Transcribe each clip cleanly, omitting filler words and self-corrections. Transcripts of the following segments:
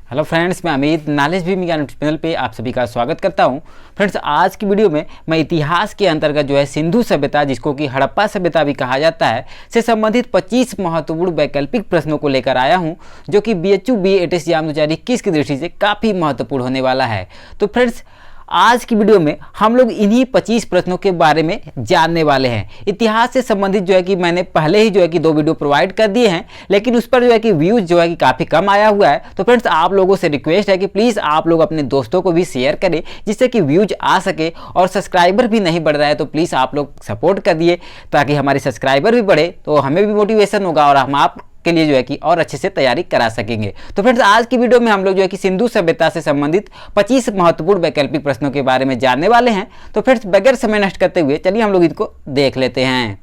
Hello friends, मैं Amit knowledge भी ज्ञान चैनल पे आप सभी का स्वागत करता हूं। फ्रेंड्स, आज की वीडियो में मैं इतिहास के अंतर्गत जो है सिंधु सभ्यता, जिसको कि हड़प्पा सभ्यता भी कहा जाता है, से संबंधित 25 महत्वपूर्ण वैकल्पिक प्रश्नों को लेकर आया हूं, जो कि BHU BET एग्जाम 2021 की दृष्टि से काफ़ी महत्वपूर्ण होने वाला है। तो फ्रेंड्स, आज की वीडियो में हम लोग इन्हीं 25 प्रश्नों के बारे में जानने वाले हैं। इतिहास से संबंधित जो है कि मैंने पहले ही जो है कि 2 वीडियो प्रोवाइड कर दिए हैं, लेकिन उस पर जो है कि व्यूज जो है कि काफ़ी कम आया हुआ है। तो फ्रेंड्स, आप लोगों से रिक्वेस्ट है कि प्लीज़ आप लोग अपने दोस्तों को भी शेयर करें, जिससे कि व्यूज आ सके। और सब्सक्राइबर भी नहीं बढ़ रहा है, तो प्लीज़ आप लोग सपोर्ट कर दिए, ताकि हमारे सब्सक्राइबर भी बढ़े, तो हमें भी मोटिवेशन होगा और हम आप के लिए जो है कि और अच्छे से तैयारी करा सकेंगे। तो फ्रेंड्स, आज की वीडियो में हम लोग जो है कि सिंधु सभ्यता से संबंधित 25 महत्वपूर्ण वैकल्पिक प्रश्नों के बारे में जानने वाले हैं। तो फ्रेंड्स, बगैर समय नष्ट करते हुए चलिए हम लोग इनको देख लेते हैं।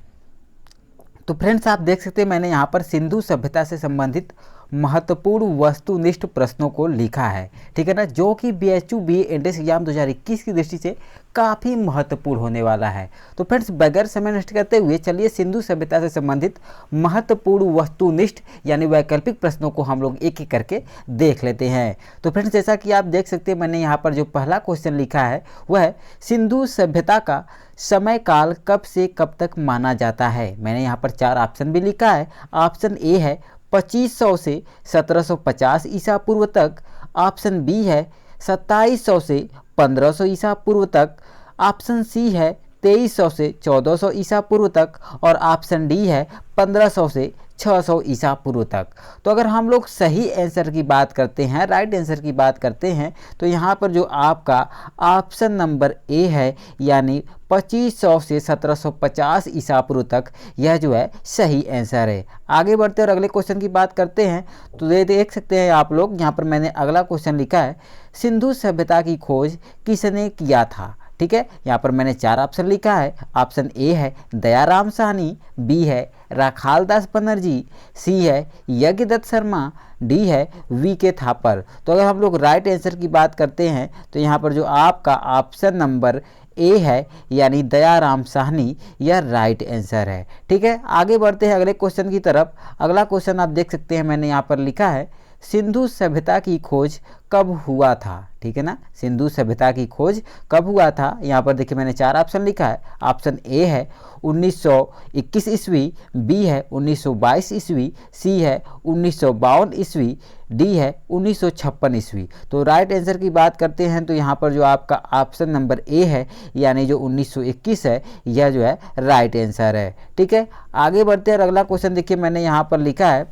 तो फ्रेंड्स, आप देख सकते हैं मैंने यहाँ पर सिंधु सभ्यता से संबंधित महत्वपूर्ण वस्तुनिष्ठ प्रश्नों को लिखा है, ठीक है ना, जो कि BHU BET एग्जाम 2021 की दृष्टि से काफ़ी महत्वपूर्ण होने वाला है। तो फ्रेंड्स, बगैर समय नष्ट करते हुए चलिए सिंधु सभ्यता से संबंधित महत्वपूर्ण वस्तुनिष्ठ यानी वैकल्पिक प्रश्नों को हम लोग एक एक करके देख लेते हैं। तो फ्रेंड्स, जैसा कि आप देख सकते हैं मैंने यहाँ पर जो पहला क्वेश्चन लिखा है वह है सिंधु सभ्यता का समय काल कब से कब तक माना जाता है। मैंने यहाँ पर 4 ऑप्शन भी लिखा है। ऑप्शन ए है 2500 से 1750 ईसा पूर्व तक। ऑप्शन बी है 2700 से 1500 ईसा पूर्व तक। ऑप्शन सी है 2300 से 1400 ईसा पूर्व तक। और ऑप्शन डी है 1500 से 600 ईसा पूर्व तक। तो अगर हम लोग सही आंसर की बात करते हैं, राइट आंसर की बात करते हैं, तो यहाँ पर जो आपका ऑप्शन नंबर ए है, यानी 2500 से 1750 ईसा पूर्व तक, यह जो है सही आंसर है। आगे बढ़ते और अगले क्वेश्चन की बात करते हैं। तो ये देख सकते हैं आप लोग, यहाँ पर मैंने अगला क्वेश्चन लिखा है सिंधु सभ्यता की खोज किसने किया था। ठीक है, यहाँ पर मैंने 4 ऑप्शन लिखा है। ऑप्शन ए है दयाराम साहनी, बी है राखालदास बनर्जी, सी है यज्ञदत्त शर्मा, डी है VK थापर। तो अगर हम लोग राइट आंसर की बात करते हैं तो यहाँ पर जो आपका ऑप्शन नंबर ए है, यानी दयाराम साहनी, यह राइट आंसर है। ठीक है, आगे बढ़ते हैं अगले क्वेश्चन की तरफ। अगला क्वेश्चन आप देख सकते हैं मैंने यहाँ पर लिखा है सिंधु सभ्यता की खोज कब हुआ था। ठीक है ना, सिंधु सभ्यता की खोज कब हुआ था। यहाँ पर देखिए मैंने 4 ऑप्शन लिखा है। ऑप्शन ए है 1921 ईस्वी, बी है 1922 ईस्वी, सी है 1952 ईस्वी, डी है 1956 ईस्वी। तो राइट आंसर की बात करते हैं तो यहाँ पर जो आपका ऑप्शन नंबर ए है, यानी जो 1921 है, यह जो है राइट आंसर है। ठीक है, आगे बढ़ते हैं और अगला क्वेश्चन देखिए मैंने यहाँ पर लिखा है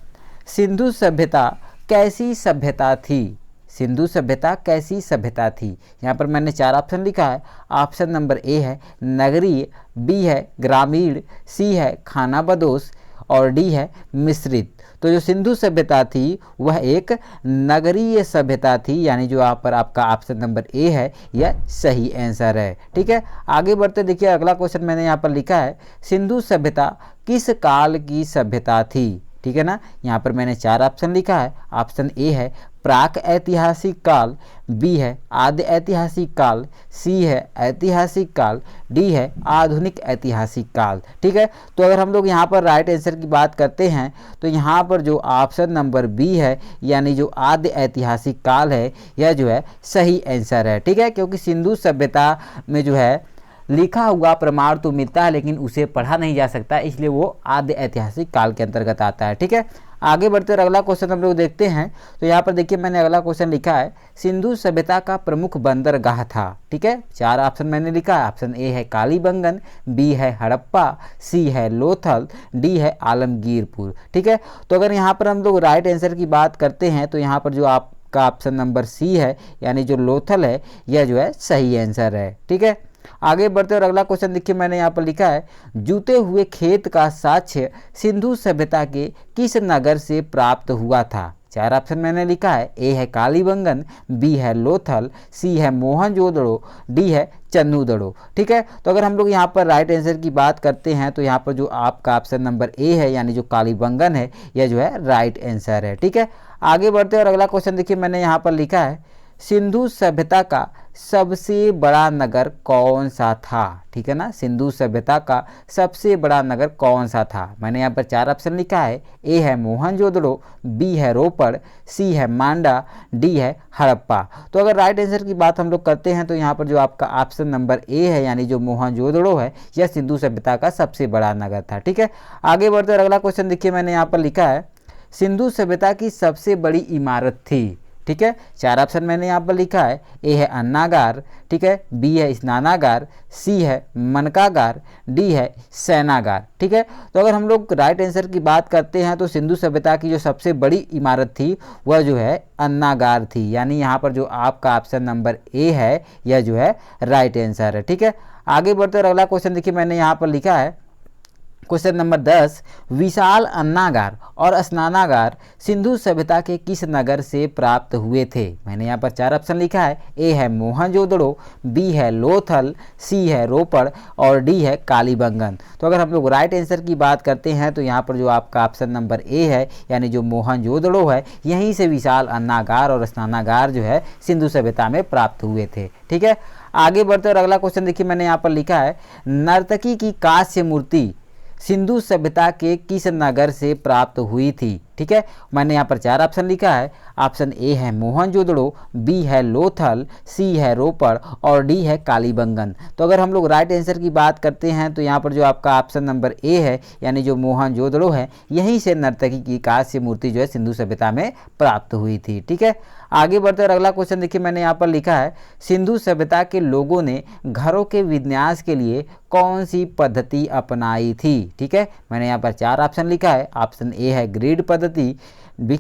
सिंधु सभ्यता कैसी सभ्यता थी। सिंधु सभ्यता कैसी सभ्यता थी। यहाँ पर मैंने 4 ऑप्शन लिखा है। ऑप्शन नंबर ए है नगरीय, बी है ग्रामीण, सी है खानाबदोश, और डी है मिश्रित। तो जो सिंधु सभ्यता थी वह एक नगरीय सभ्यता थी, यानी जो यहाँ पर आपका ऑप्शन नंबर ए है, यह सही आंसर है। ठीक है, आगे बढ़ते देखिए अगला क्वेश्चन मैंने यहाँ पर लिखा है सिंधु सभ्यता किस काल की सभ्यता थी। ठीक है ना, यहाँ पर मैंने 4 ऑप्शन लिखा है। ऑप्शन ए है प्राक ऐतिहासिक काल, बी है आद्य ऐतिहासिक काल, सी है ऐतिहासिक काल, डी है आधुनिक ऐतिहासिक काल। ठीक है, तो अगर हम लोग यहाँ पर राइट आंसर की बात करते हैं तो यहाँ पर जो ऑप्शन नंबर बी है, यानी जो आद्य ऐतिहासिक काल है, यह जो है सही आंसर है। ठीक है, क्योंकि सिंधु सभ्यता में जो है लिखा हुआ प्रमाण तो मिलता है, लेकिन उसे पढ़ा नहीं जा सकता, इसलिए वो आद्य ऐतिहासिक काल के अंतर्गत आता है। ठीक है, आगे बढ़ते और अगला क्वेश्चन हम लोग देखते हैं। तो यहाँ पर देखिए मैंने अगला क्वेश्चन लिखा है सिंधु सभ्यता का प्रमुख बंदरगाह था। ठीक है, 4 ऑप्शन मैंने लिखा है। ऑप्शन ए है कालीबंगन, बी है हड़प्पा, सी है लोथल, डी है आलमगीरपुर। ठीक है, तो अगर यहाँ पर हम लोग राइट आंसर की बात करते हैं तो यहाँ पर जो आपका ऑप्शन नंबर सी है, यानी जो लोथल है, यह जो है सही आंसर है। ठीक है, आगे बढ़ते और अगला क्वेश्चन देखिए मैंने यहाँ पर लिखा है जूते हुए खेत का साक्ष्य सिंधु सभ्यता के किस नगर से प्राप्त हुआ था। 4 ऑप्शन मैंने लिखा है। ए है कालीबंगन, बी है लोथल, सी है मोहनजोदड़ो, डी है चन्नूदड़ो। ठीक है, तो अगर हम लोग यहाँ पर राइट आंसर की बात करते हैं तो यहाँ पर जो आपका ऑप्शन नंबर ए है, यानी जो कालीबंगन है, यह जो है राइट आंसर है। ठीक है, आगे बढ़ते और अगला क्वेश्चन देखिए मैंने यहाँ पर लिखा है सिंधु सभ्यता का सबसे बड़ा नगर कौन सा था? ठीक है ना, सिंधु सभ्यता का सबसे बड़ा नगर कौन सा था? मैंने यहाँ पर 4 ऑप्शन लिखा है। ए है मोहनजोदड़ो, बी है रोपड़, सी है मांडा, डी है हड़प्पा। तो अगर राइट आंसर की बात हम लोग करते हैं तो यहाँ पर जो आपका ऑप्शन नंबर ए है, यानी जो मोहनजोदड़ो है, यह सिंधु सभ्यता का सबसे बड़ा नगर था। ठीक है, आगे बढ़ते और अगला क्वेश्चन देखिए, मैंने यहाँ पर लिखा है सिंधु सभ्यता की सबसे बड़ी इमारत थी। ठीक है, 4 ऑप्शन मैंने यहाँ पर लिखा है। ए है अन्नागार, ठीक है, बी है स्नानागार, सी है मनकागार, डी है सैनागार। ठीक है, तो अगर हम लोग राइट आंसर की बात करते हैं तो सिंधु सभ्यता की जो सबसे बड़ी इमारत थी वह जो है अन्नागार थी, यानी यहाँ पर जो आपका ऑप्शन नंबर ए है यह जो है राइट आंसर है। ठीक है, आगे बढ़ते और अगला क्वेश्चन देखिए, मैंने यहाँ पर लिखा है क्वेश्चन नंबर 10, विशाल अन्नागार और स्नानागार सिंधु सभ्यता के किस नगर से प्राप्त हुए थे? मैंने यहाँ पर 4 ऑप्शन लिखा है। ए है मोहनजोदड़ो, बी है लोथल, सी है रोपड़ और डी है कालीबंगन। तो अगर हम लोग राइट आंसर की बात करते हैं तो यहाँ पर जो आपका ऑप्शन नंबर ए है, यानी जो मोहनजोदड़ो है, यहीं से विशाल अन्नागार और स्नानागार जो है सिंधु सभ्यता में प्राप्त हुए थे। ठीक है, आगे बढ़ते और अगला क्वेश्चन देखिए, मैंने यहाँ पर लिखा है नर्तकी की कांस्य मूर्ति सिंधु सभ्यता के किस नगर से प्राप्त हुई थी? ठीक है, मैंने यहाँ पर 4 ऑप्शन लिखा है। ऑप्शन ए है मोहनजोदड़ो, बी है लोथल, सी है रोपड़ और डी है कालीबंगन। तो अगर हम लोग राइट आंसर की बात करते हैं तो यहाँ पर जो आपका ऑप्शन नंबर ए है, यानी जो मोहनजोदड़ो है, यहीं से नर्तकी की कांस्य मूर्ति जो है सिंधु सभ्यता में प्राप्त हुई थी। ठीक है, आगे बढ़ते और अगला क्वेश्चन देखिए, मैंने यहाँ पर लिखा है सिंधु सभ्यता के लोगों ने घरों के विन्यास के लिए कौन सी पद्धति अपनाई थी? ठीक है, मैंने यहाँ पर 4 ऑप्शन लिखा है। ऑप्शन ए है ग्रिड पद्धति,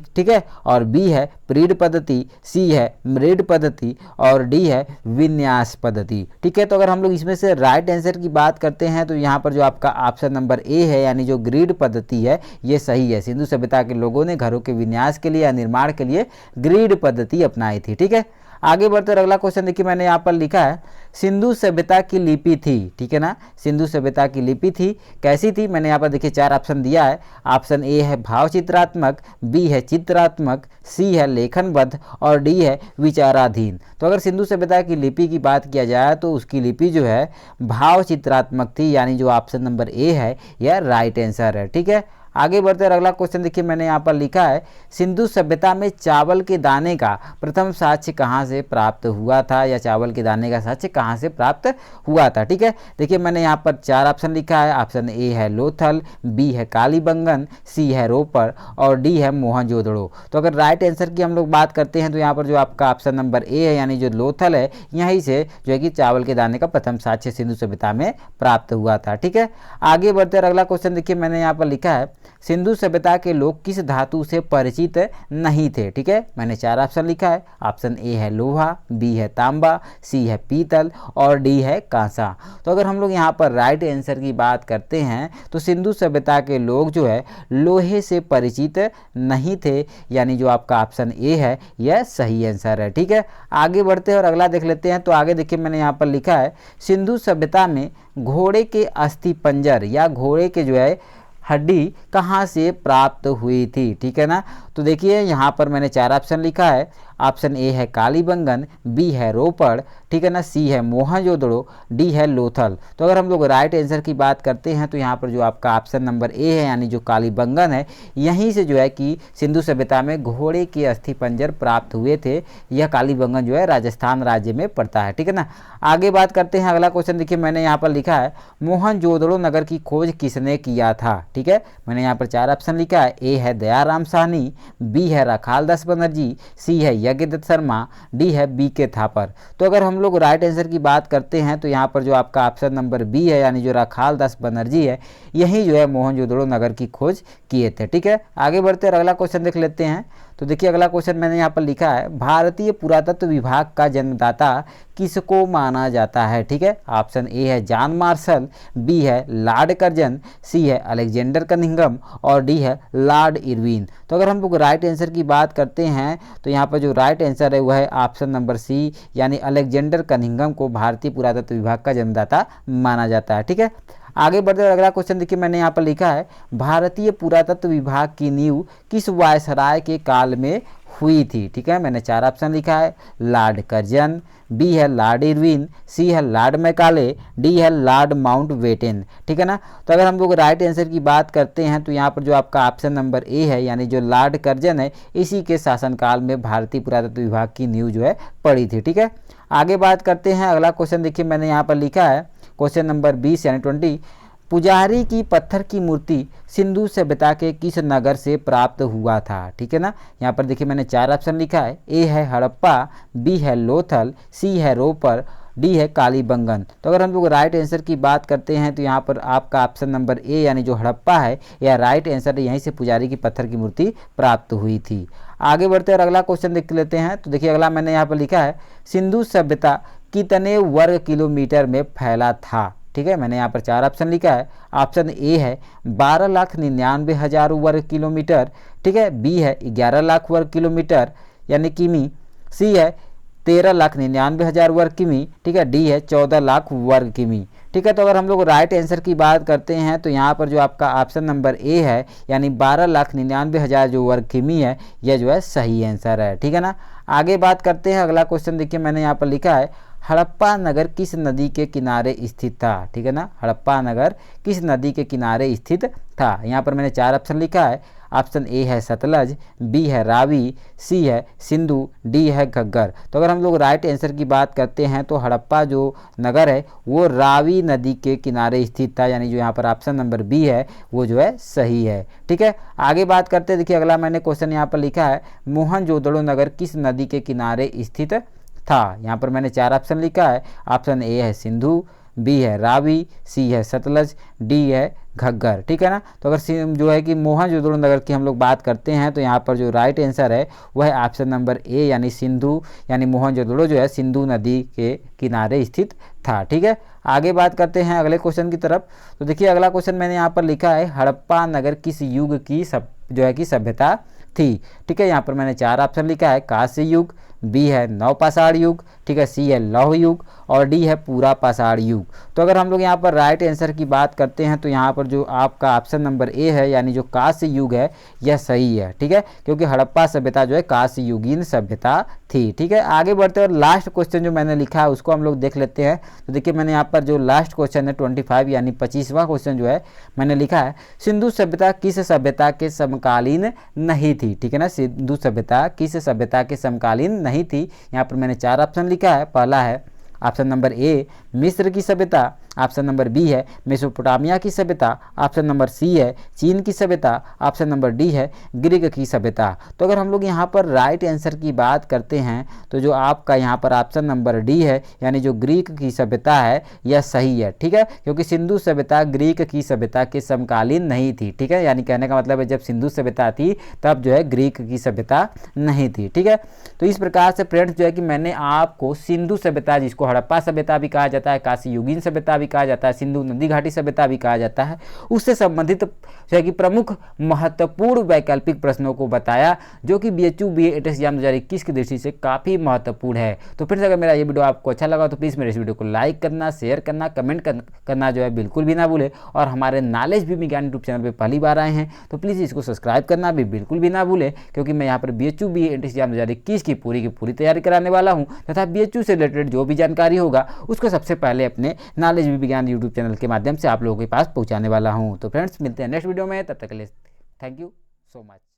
ठीक है, और बी है प्रीड पद्धति, सी है मृड पद्धति और डी है विन्यास पद्धति। ठीक है, तो अगर हम लोग इसमें से राइट आंसर की बात करते हैं तो यहाँ पर जो आपका ऑप्शन नंबर ए है, यानी जो ग्रिड पद्धति है, ये सही है। सिंधु सभ्यता के लोगों ने घरों के विन्यास के लिए या निर्माण के लिए ग्रिड पद्धति अपनाई थी। ठीक है, आगे बढ़ते और अगला क्वेश्चन देखिए, मैंने यहाँ पर लिखा है सिंधु सभ्यता की लिपि थी। ठीक है ना, सिंधु सभ्यता की लिपि थी, कैसी थी? मैंने यहाँ पर देखिए 4 ऑप्शन दिया है। ऑप्शन ए है भाव चित्रात्मक, बी है चित्रात्मक, सी है लेखनबद्ध और डी है विचाराधीन। तो अगर सिंधु सभ्यता की लिपि की बात किया जाए तो उसकी लिपि जो है भाव चित्रात्मक थी, यानी जो ऑप्शन नंबर ए है यह राइट आंसर है। ठीक है, आगे बढ़ते और अगला क्वेश्चन देखिए, मैंने यहाँ पर लिखा है सिंधु सभ्यता में चावल के दाने का प्रथम साक्ष्य कहाँ से प्राप्त हुआ था, या चावल के दाने का साक्ष्य कहाँ से प्राप्त हुआ था? ठीक है, देखिए मैंने यहाँ पर 4 ऑप्शन लिखा है। ऑप्शन ए है लोथल, बी है कालीबंगन, सी है रोपड़ और डी है मोहनजोदड़ो। तो अगर राइट आंसर की हम लोग बात करते हैं तो यहाँ पर जो आपका ऑप्शन नंबर ए है, यानी जो लोथल है, यहीं से जो है कि चावल के दाने का प्रथम साक्ष्य सिंधु सभ्यता में प्राप्त हुआ था। ठीक है, आगे बढ़ते और अगला क्वेश्चन देखिए, मैंने यहाँ पर लिखा है सिंधु सभ्यता के लोग किस धातु से परिचित नहीं थे? ठीक है, मैंने 4 ऑप्शन लिखा है। ऑप्शन ए है लोहा, बी है तांबा, सी है पीतल और डी है कांसा। तो अगर हम लोग यहाँ पर राइट आंसर की बात करते हैं तो सिंधु सभ्यता के लोग जो है लोहे से परिचित नहीं थे, यानी जो आपका ऑप्शन ए है यह सही आंसर है। ठीक है, आगे बढ़ते हैं और अगला देख लेते हैं। तो आगे देखिए, मैंने यहाँ पर लिखा है सिंधु सभ्यता में घोड़े के अस्थि पंजर या घोड़े के जो है हड्डी कहाँ से प्राप्त हुई थी? ठीक है ना, तो देखिए यहाँ पर मैंने 4 ऑप्शन लिखा है। ऑप्शन ए है कालीबंगन, बी है रोपड़, ठीक है ना, सी है मोहनजोदड़ो, डी है लोथल। तो अगर हम लोग राइट आंसर की बात करते हैं तो यहाँ पर जो आपका ऑप्शन नंबर ए है, यानी जो कालीबंगन है, यहीं से जो है कि सिंधु सभ्यता में घोड़े के अस्थि पंजर प्राप्त हुए थे। यह कालीबंगन जो है राजस्थान राज्य में पड़ता है। ठीक है ना, आगे बात करते हैं। अगला क्वेश्चन देखिए, मैंने यहाँ पर लिखा है मोहनजोदड़ो नगर की खोज किसने किया था? ठीक है, मैंने यहाँ पर 4 ऑप्शन लिखा है। ए है दयाराम साहनी, बी है राखाल दास बनर्जी, सी है यज्ञदत्त शर्मा, डी है बी के थापर। तो अगर हम लोग राइट आंसर की बात करते हैं तो यहाँ पर जो आपका ऑप्शन नंबर बी है, यानी जो राखाल दास बनर्जी है, यही जो है मोहनजोदड़ो नगर की खोज किए थे। ठीक है, आगे बढ़ते और अगला क्वेश्चन देख लेते हैं। तो देखिए अगला क्वेश्चन मैंने यहाँ पर लिखा है भारतीय पुरातत्व विभाग का जन्मदाता किसको माना जाता है? ठीक है, ऑप्शन ए है जॉन मार्शल, बी है लॉर्ड कर्जन, सी है अलेक्जेंडर कनिंघम और डी है लॉर्ड इरविन। तो अगर हम लोग राइट आंसर की बात करते हैं तो यहाँ पर जो राइट आंसर है वह है ऑप्शन नंबर सी, यानी अलेक्जेंडर कनिंघम को भारतीय पुरातत्व विभाग का जन्मदाता माना जाता है। ठीक है, आगे बढ़ते अगला क्वेश्चन देखिए, मैंने यहाँ पर लिखा है भारतीय पुरातत्व विभाग की नींव किस वायसराय के काल में हुई थी। ठीक है, मैंने 4 ऑप्शन लिखा है, लॉर्ड कर्जन, बी है लॉर्ड इरविन, सी है लॉर्ड मैकाले, डी है लॉर्ड माउंटबेटन। ठीक है ना। तो अगर हम लोग राइट आंसर की बात करते हैं तो यहाँ पर जो आपका ऑप्शन नंबर ए है यानी जो लॉर्ड कर्जन है, इसी के शासनकाल में भारतीय पुरातत्व विभाग की नींव जो है पड़ी थी। ठीक है, आगे बात करते हैं। अगला क्वेश्चन देखिए मैंने यहाँ पर लिखा है क्वेश्चन नंबर 20 यानी 20, पुजारी की पत्थर की मूर्ति सिंधु सभ्यता के किस नगर से प्राप्त हुआ था। ठीक है ना। यहाँ पर देखिए मैंने 4 ऑप्शन लिखा है, ए है हड़प्पा, बी है लोथल, सी है रोपर, डी है कालीबंगन। तो अगर हम लोग राइट आंसर की बात करते हैं तो यहाँ पर आपका ऑप्शन नंबर ए यानी जो हड़प्पा है यह राइट आंसर है, यहीं से पुजारी की पत्थर की मूर्ति प्राप्त हुई थी। आगे बढ़ते और अगला क्वेश्चन देख लेते हैं। तो देखिए अगला मैंने यहाँ पर लिखा है, सिंधु सभ्यता कितने वर्ग किलोमीटर में फैला था। ठीक है, मैंने यहाँ पर 4 ऑप्शन लिखा है। ऑप्शन ए है 12,99,000 वर्ग किलोमीटर, ठीक है, बी है 11 लाख वर्ग किलोमीटर यानी किमी, सी है 13,99,000 वर्ग किमी, ठीक है, डी है 14 लाख वर्ग किमी। ठीक है, तो अगर हम लोग राइट आंसर की बात करते हैं तो यहाँ पर जो आपका ऑप्शन नंबर ए है यानी 12,99,000 जो वर्ग किमी है यह जो है सही आंसर है। ठीक है ना। आगे बात करते हैं। अगला क्वेश्चन देखिए मैंने यहाँ पर लिखा है, हड़प्पा नगर किस नदी के किनारे स्थित था। ठीक है ना, हड़प्पा नगर किस नदी के किनारे स्थित था। यहाँ पर मैंने 4 ऑप्शन लिखा है। ऑप्शन ए है सतलज, बी है रावी, सी है सिंधु, डी है घग्गर। तो अगर हम लोग राइट आंसर की बात करते हैं तो हड़प्पा जो नगर है वो रावी नदी के किनारे स्थित था, यानी जो यहाँ पर ऑप्शन नंबर बी है वो जो है सही है। ठीक है, आगे बात करते हैं। देखिए अगला मैंने क्वेश्चन यहाँ पर लिखा है, मोहनजोदड़ो नगर किस नदी के किनारे स्थित था। यहाँ पर मैंने 4 ऑप्शन लिखा है। ऑप्शन ए है सिंधु, बी है रावी, सी है सतलज, डी है घग्गर। ठीक है ना। तो अगर जो है कि मोहनजोदड़ो नगर की हम लोग बात करते हैं तो यहाँ पर जो राइट आंसर है वह है ऑप्शन नंबर ए यानी सिंधु, यानी मोहनजोदड़ो जो है सिंधु नदी के किनारे स्थित था। ठीक है, आगे बात करते हैं अगले क्वेश्चन की तरफ। तो देखिए अगला क्वेश्चन मैंने यहाँ पर लिखा है, हड़प्पा नगर किस युग की जो है कि सभ्यता थी। ठीक है, यहाँ पर मैंने 4 ऑप्शन लिखा है, कांस्य युग, बी है नवपाषाण युग, ठीक है, सी है लौह युग और डी है पूरा पाषाण युग। तो अगर हम लोग यहाँ पर राइट आंसर की बात करते हैं तो यहाँ पर जो आपका ऑप्शन नंबर ए है यानी जो कांस्य युग है यह सही है। ठीक है, क्योंकि हड़प्पा सभ्यता जो है कांस्य युगीन सभ्यता थी। ठीक है, आगे बढ़ते और लास्ट क्वेश्चन जो मैंने लिखा है उसको हम लोग देख लेते हैं। तो देखिए मैंने यहाँ पर जो लास्ट क्वेश्चन है 25 यानी 25वां क्वेश्चन जो है मैंने लिखा है, सिंधु सभ्यता किस सभ्यता के समकालीन नहीं थी। ठीक है ना, सिंधु सभ्यता किस सभ्यता के समकालीन नहीं थी। यहाँ पर मैंने 4 ऑप्शन लिखा है। पहला है ऑप्शन नंबर ए मिस्र की सभ्यता, ऑप्शन नंबर बी है मेसोपोटामिया की सभ्यता, ऑप्शन नंबर सी है चीन की सभ्यता, ऑप्शन नंबर डी है ग्रीक की सभ्यता। तो अगर हम लोग यहाँ पर राइट आंसर की बात करते हैं तो जो आपका यहाँ पर ऑप्शन नंबर डी है यानी जो ग्रीक की सभ्यता है यह सही है। ठीक है, क्योंकि सिंधु सभ्यता ग्रीक की सभ्यता के समकालीन नहीं थी। ठीक है, यानी कहने का मतलब है जब सिंधु सभ्यता थी तब जो है ग्रीक की सभ्यता नहीं थी। ठीक है, तो इस प्रकार से फ्रेंड्स जो है कि मैंने आपको सिंधु सभ्यता, जिसको हड़प्पा सभ्यता भी कहा जाता है, कांस्य युगीन सभ्यता भी कहा जाता है, सिंधु नदी घाटी सभ्यता भी कहा जाता है, उससे संबंधित जो है कि प्रमुख महत्वपूर्ण वैकल्पिक प्रश्नों को बताया जो कि BHU BA एग्जाम 2021 की दृष्टि से काफ़ी महत्वपूर्ण है। तो फ्रेंड्स अगर मेरा ये वीडियो आपको अच्छा लगा तो प्लीज़ मेरे इस वीडियो को लाइक करना, शेयर करना, कमेंट करना जो है बिल्कुल भी ना भूले, और हमारे नॉलेज भी विज्ञान यूट्यूब चैनल पर पहली बार आए हैं तो प्लीज़ इसको सब्सक्राइब करना भी बिल्कुल भी ना भूले, क्योंकि मैं यहाँ पर BHU BA एग्जाम 2021 की पूरी तैयारी कराने वाला हूँ तथा BHU से रिलेटेड जो भी जानकारी होगा उसको सबसे पहले अपने नॉलेज विज्ञान यूट्यूब चैनल के माध्यम से आप लोगों के पास पहुंचाने वाला हूं। तो फ्रेंड्स मिलते हैं नेक्स्ट वीडियो में, तब तक के लिए थैंक यू सो मच।